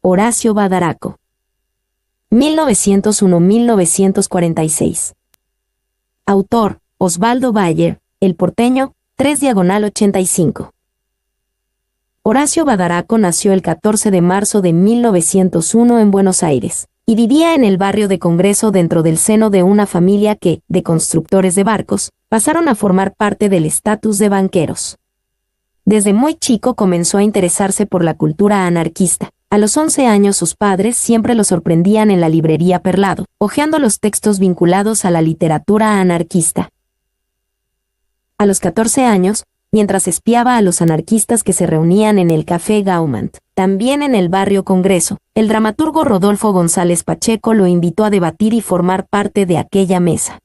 Horacio Badaraco. 1901-1946. Autor, Osvaldo Bayer, El Porteño, 3/85. Horacio Badaraco nació el 14 de marzo de 1901 en Buenos Aires, y vivía en el barrio de Congreso dentro del seno de una familia que, de constructores de barcos, pasaron a formar parte del estatus de banqueros. Desde muy chico comenzó a interesarse por la cultura anarquista. A los 11 años sus padres siempre lo sorprendían en la librería Perlado, hojeando los textos vinculados a la literatura anarquista. A los 14 años, mientras espiaba a los anarquistas que se reunían en el Café Gaumont, también en el barrio Congreso, el dramaturgo Rodolfo González Pacheco lo invitó a debatir y formar parte de aquella mesa.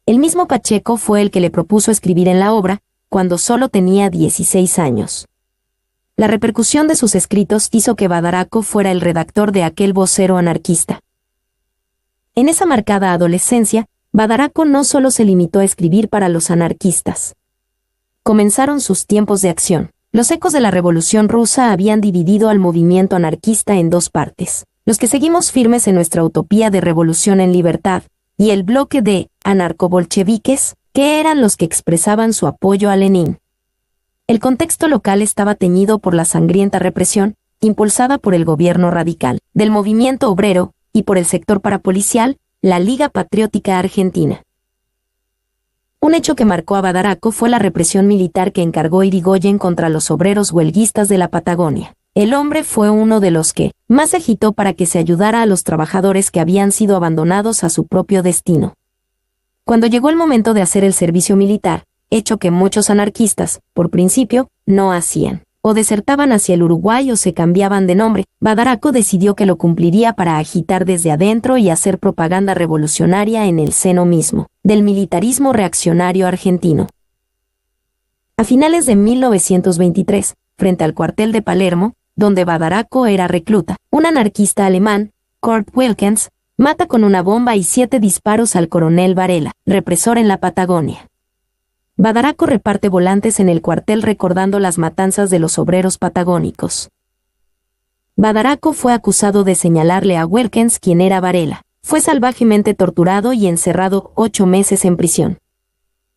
El mismo Pacheco fue el que le propuso escribir en la obra, cuando solo tenía 16 años. La repercusión de sus escritos hizo que Badaraco fuera el redactor de aquel vocero anarquista. En esa marcada adolescencia, Badaraco no solo se limitó a escribir para los anarquistas. Comenzaron sus tiempos de acción. Los ecos de la Revolución Rusa habían dividido al movimiento anarquista en dos partes: los que seguimos firmes en nuestra utopía de revolución en libertad, y el bloque de anarcobolcheviques, que eran los que expresaban su apoyo a Lenin. El contexto local estaba teñido por la sangrienta represión, impulsada por el gobierno radical, del movimiento obrero, y por el sector parapolicial, la Liga Patriótica Argentina. Un hecho que marcó a Badaraco fue la represión militar que encargó Irigoyen contra los obreros huelguistas de la Patagonia. El hombre fue uno de los que más se agitó para que se ayudara a los trabajadores que habían sido abandonados a su propio destino. Cuando llegó el momento de hacer el servicio militar, hecho que muchos anarquistas, por principio, no hacían, o desertaban hacia el Uruguay o se cambiaban de nombre, Badaraco decidió que lo cumpliría para agitar desde adentro y hacer propaganda revolucionaria en el seno mismo del militarismo reaccionario argentino. A finales de 1923, frente al cuartel de Palermo, donde Badaraco era recluta, un anarquista alemán, Kurt Wilkens, mata con una bomba y 7 disparos al coronel Varela, represor en la Patagonia. Badaraco reparte volantes en el cuartel recordando las matanzas de los obreros patagónicos. Badaraco fue acusado de señalarle a Wilkens quién era Varela. Fue salvajemente torturado y encerrado 8 meses en prisión.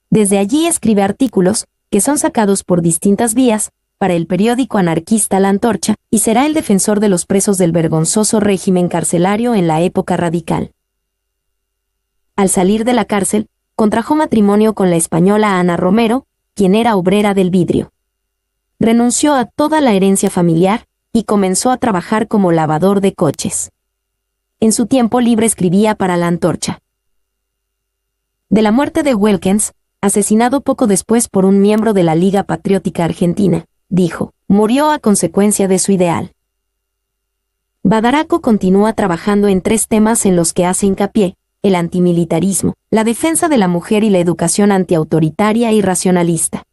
Desde allí escribe artículos, que son sacados por distintas vías, para el periódico anarquista La Antorcha, y será el defensor de los presos del vergonzoso régimen carcelario en la época radical. Al salir de la cárcel, contrajo matrimonio con la española Ana Romero, quien era obrera del vidrio. Renunció a toda la herencia familiar, y comenzó a trabajar como lavador de coches. En su tiempo libre escribía para La Antorcha. De la muerte de Wilkens, asesinado poco después por un miembro de la Liga Patriótica Argentina, dijo, murió a consecuencia de su ideal. Badaraco continúa trabajando en 3 temas en los que hace hincapié: el antimilitarismo, la defensa de la mujer y la educación antiautoritaria y racionalista.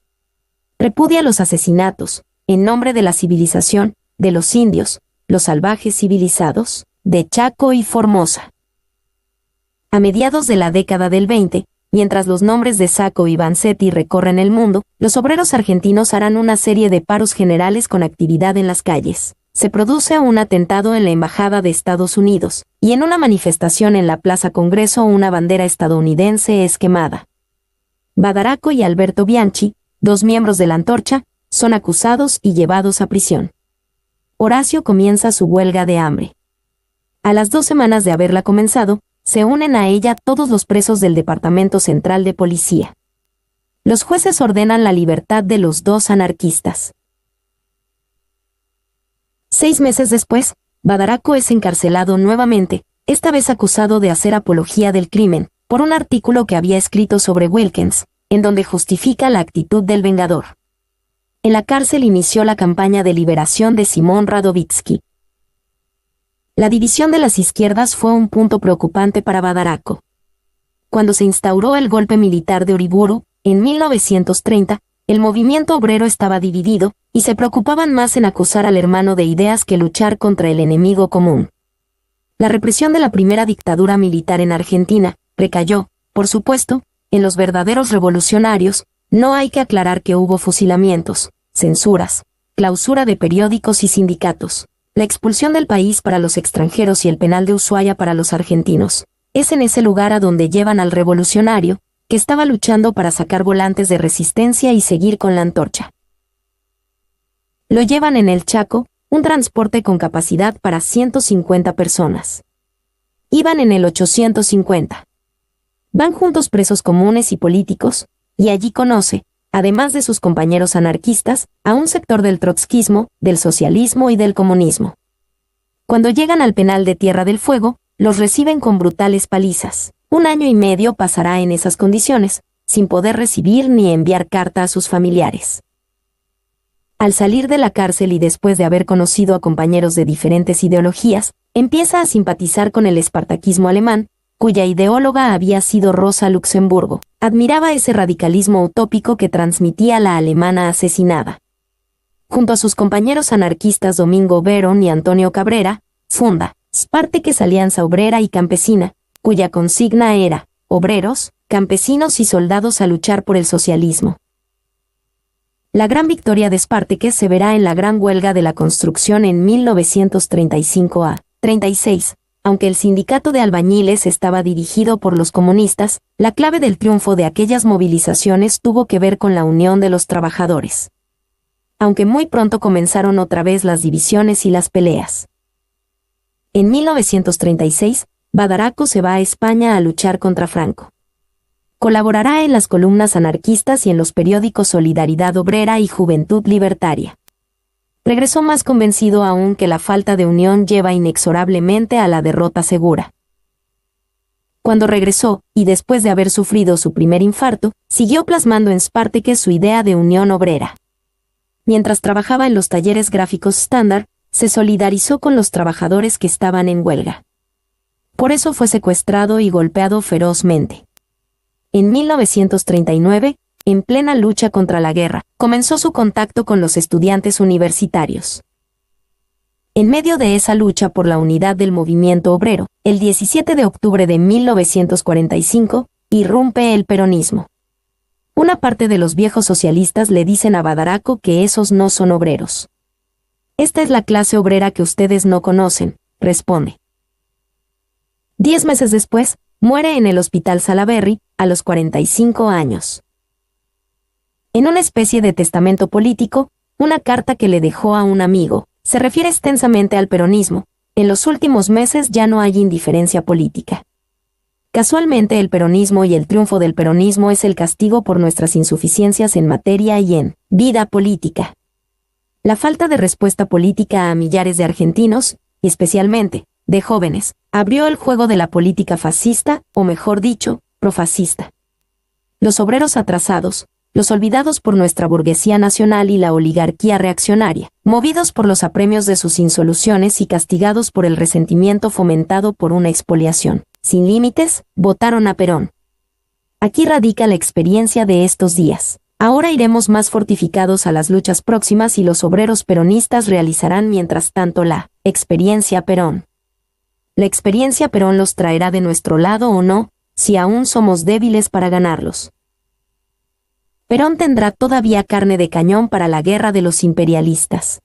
Repudia los asesinatos, en nombre de la civilización, de los indios, los salvajes civilizados, de Chaco y Formosa. A mediados de la década del 20, mientras los nombres de Sacco y Vanzetti recorren el mundo, los obreros argentinos harán una serie de paros generales con actividad en las calles. Se produce un atentado en la Embajada de Estados Unidos, y en una manifestación en la Plaza Congreso una bandera estadounidense es quemada. Badaraco y Alberto Bianchi, 2 miembros de La Antorcha, son acusados y llevados a prisión. Horacio comienza su huelga de hambre. A las 2 semanas de haberla comenzado, se unen a ella todos los presos del Departamento Central de Policía. Los jueces ordenan la libertad de los 2 anarquistas. 6 meses después, Badaraco es encarcelado nuevamente, esta vez acusado de hacer apología del crimen, por un artículo que había escrito sobre Wilkens, en donde justifica la actitud del vengador. En la cárcel inició la campaña de liberación de Simón Radovítsky. La división de las izquierdas fue un punto preocupante para Badaraco. Cuando se instauró el golpe militar de Uriburu, en 1930, el movimiento obrero estaba dividido, y se preocupaban más en acusar al hermano de ideas que luchar contra el enemigo común. La represión de la primera dictadura militar en Argentina recayó, por supuesto, en los verdaderos revolucionarios. No hay que aclarar que hubo fusilamientos, censuras, clausura de periódicos y sindicatos, La expulsión del país para los extranjeros y el penal de Ushuaia para los argentinos. Es en ese lugar a donde llevan al revolucionario, que estaba luchando para sacar volantes de resistencia y seguir con la antorcha. Lo llevan en el Chaco, un transporte con capacidad para 150 personas. Iban en el 850. Van juntos presos comunes y políticos, y allí conoce, además de sus compañeros anarquistas, a un sector del trotskismo, del socialismo y del comunismo. Cuando llegan al penal de Tierra del Fuego, los reciben con brutales palizas. 1 año y medio pasará en esas condiciones, sin poder recibir ni enviar carta a sus familiares. Al salir de la cárcel y después de haber conocido a compañeros de diferentes ideologías, empieza a simpatizar con el espartaquismo alemán, cuya ideóloga había sido Rosa Luxemburgo. Admiraba ese radicalismo utópico que transmitía la alemana asesinada. Junto a sus compañeros anarquistas Domingo Verón y Antonio Cabrera, funda Spartakes Alianza Obrera y Campesina, cuya consigna era, obreros, campesinos y soldados a luchar por el socialismo. La gran victoria de Spartakes se verá en la gran huelga de la construcción en 1935-36. Aunque el sindicato de albañiles estaba dirigido por los comunistas, la clave del triunfo de aquellas movilizaciones tuvo que ver con la unión de los trabajadores. Aunque muy pronto comenzaron otra vez las divisiones y las peleas. En 1936, Badaraco se va a España a luchar contra Franco. Colaborará en las columnas anarquistas y en los periódicos Solidaridad Obrera y Juventud Libertaria. Regresó más convencido aún que la falta de unión lleva inexorablemente a la derrota segura. Cuando regresó, y después de haber sufrido su primer infarto, siguió plasmando en Spartakes su idea de unión obrera. Mientras trabajaba en los talleres gráficos estándar, se solidarizó con los trabajadores que estaban en huelga. Por eso fue secuestrado y golpeado ferozmente. En 1939, en plena lucha contra la guerra, comenzó su contacto con los estudiantes universitarios. En medio de esa lucha por la unidad del movimiento obrero, el 17 de octubre de 1945, irrumpe el peronismo. Una parte de los viejos socialistas le dicen a Badaraco que esos no son obreros. Esta es la clase obrera que ustedes no conocen, responde. 10 meses después, muere en el Hospital Salaberry, a los 45 años. En una especie de testamento político, una carta que le dejó a un amigo, se refiere extensamente al peronismo. En los últimos meses ya no hay indiferencia política. Casualmente el peronismo y el triunfo del peronismo es el castigo por nuestras insuficiencias en materia y en vida política. La falta de respuesta política a millares de argentinos, y especialmente de jóvenes, abrió el juego de la política fascista, o mejor dicho, profascista. Los obreros atrasados, los olvidados por nuestra burguesía nacional y la oligarquía reaccionaria, movidos por los apremios de sus insoluciones y castigados por el resentimiento fomentado por una expoliación sin límites, votaron a Perón. Aquí radica la experiencia de estos días. Ahora iremos más fortificados a las luchas próximas y los obreros peronistas realizarán mientras tanto la experiencia Perón. La experiencia Perón los traerá de nuestro lado o no, si aún somos débiles para ganarlos. Perón tendrá todavía carne de cañón para la guerra de los imperialistas.